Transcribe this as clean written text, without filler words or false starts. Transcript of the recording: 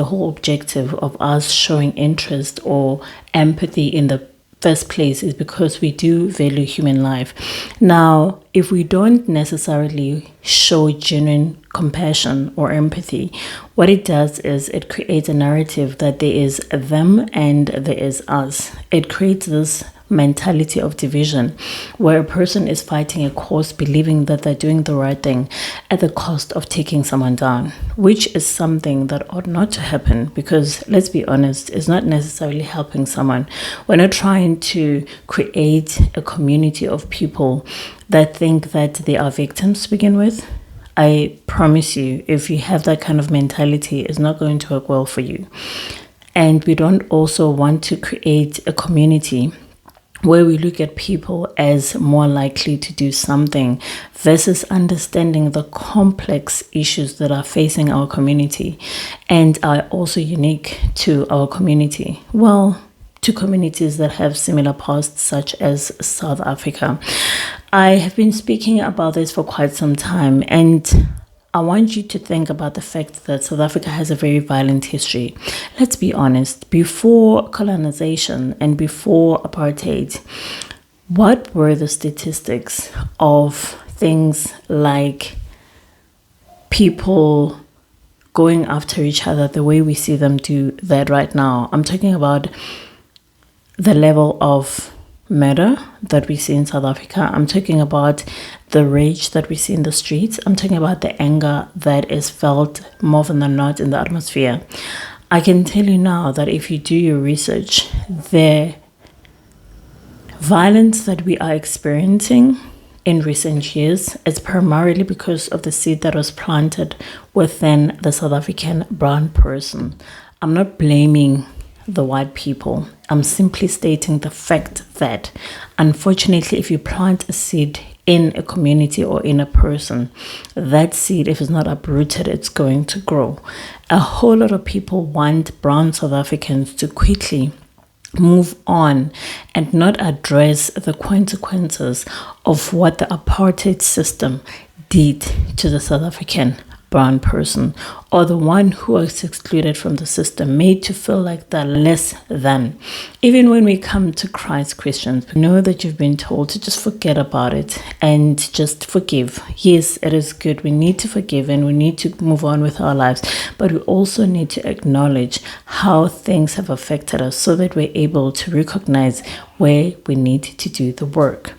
The whole objective of us showing interest or empathy in the first place is because we do value human life. Now, if we don't necessarily show genuine compassion or empathy, what it does is it creates a narrative that there is them and there is us. It creates this mentality of division where a person is fighting a cause believing that they're doing the right thing at the cost of taking someone down, which is something that ought not to happen, because let's be honest, it's not necessarily helping someone. We're not trying to create a community of people that think that they are victims to begin with. I promise you, if you have that kind of mentality, it's not going to work well for you. And we don't also want to create a community where we look at people as more likely to do something versus understanding the complex issues that are facing our community and are also unique to our community. Well, to communities that have similar pasts, such as South Africa. I have been speaking about this for quite some time, and I want you to think about the fact that South Africa has a very violent history. Let's be honest, before colonization and before apartheid, what were the statistics of things like people going after each other the way we see them do that right now? I'm talking about the level of murder that we see in South Africa. I'm talking about the rage that we see in the streets. I'm talking about the anger that is felt more often than not in the atmosphere. I can tell you now that if you do your research, the violence that we are experiencing in recent years is primarily because of the seed that was planted within the South African brown person. I'm not blaming the white people. I'm simply stating the fact that, unfortunately, if you plant a seed in a community or in a person, that seed, if it's not uprooted, it's going to grow. A whole lot of people want brown South Africans to quickly move on and not address the consequences of what the apartheid system did to the South African brown person, or the one who was excluded from the system, made to feel like they're less than. Even when we come to Christ Christians, we know that you've been told to just forget about it and just forgive. Yes, it is good. We need to forgive and we need to move on with our lives, but we also need to acknowledge how things have affected us so that we're able to recognize where we need to do the work.